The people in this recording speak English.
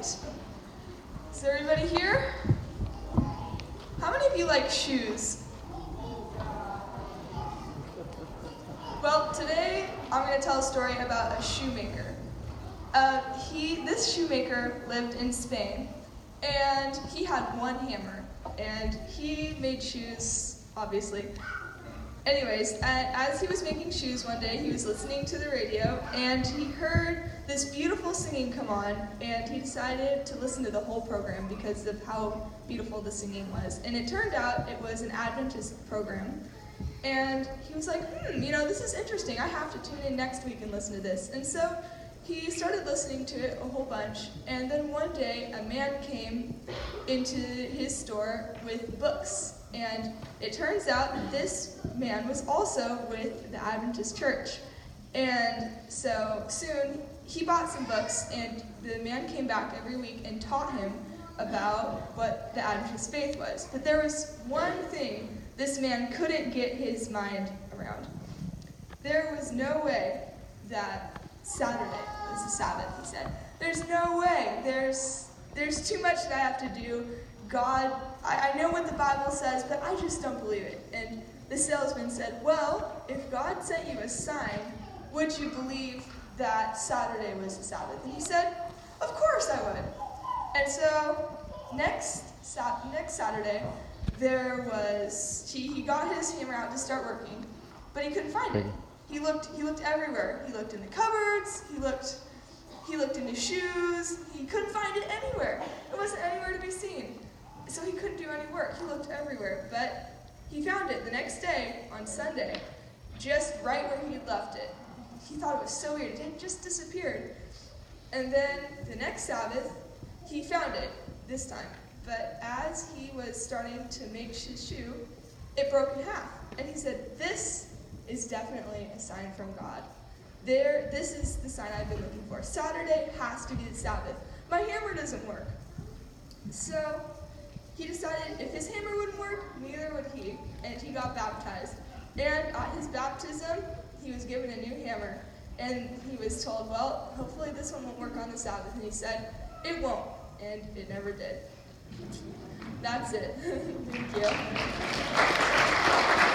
right. Is everybody here? How many of you like shoes? Well, today I'm going to tell a story about a shoemaker. This shoemaker lived in Spain, and he had one hammer, and he made shoes, obviously. Anyways, as he was making shoes one day, he was listening to the radio, and he heard this beautiful singing come on, and he decided to listen to the whole program because of how beautiful the singing was. And it turned out it was an Adventist program, and he was like, this is interesting. I have to tune in next week and listen to this. And so he started listening to it a whole bunch, and then one day a man came into his store with books. And it turns out that this man was also with the Adventist church. And so soon he bought some books, and the man came back every week and taught him about what the Adventist faith was. But there was one thing this man couldn't get his mind around. There was no way that Saturday was the Sabbath, he said. There's no way. There's too much that I have to do. God, I know what the Bible says, but I just don't believe it. And the salesman said, well, if God sent you a sign, would you believe that Saturday was the Sabbath? And he said, of course I would. And so next Saturday, he got his hammer out to start working, but he couldn't find it. He looked everywhere. He looked in the cupboards, he looked in his shoes, he couldn't find it anywhere. It wasn't anywhere to be seen. So he couldn't do any work. He looked everywhere, but he found it the next day on Sunday, just right where he had left it. He thought it was so weird. It had just disappeared. And then the next Sabbath, he found it this time. But as he was starting to make his shoe, it broke in half. And he said, this is definitely a sign from God. This is the sign I've been looking for. Saturday has to be the Sabbath. My hammer doesn't work. So he decided if his hammer wouldn't work, neither would he. And he got baptized. And at his baptism, he was given a new hammer. And he was told, well, hopefully this one won't work on the Sabbath. And he said, it won't. And it never did. That's it. Thank you.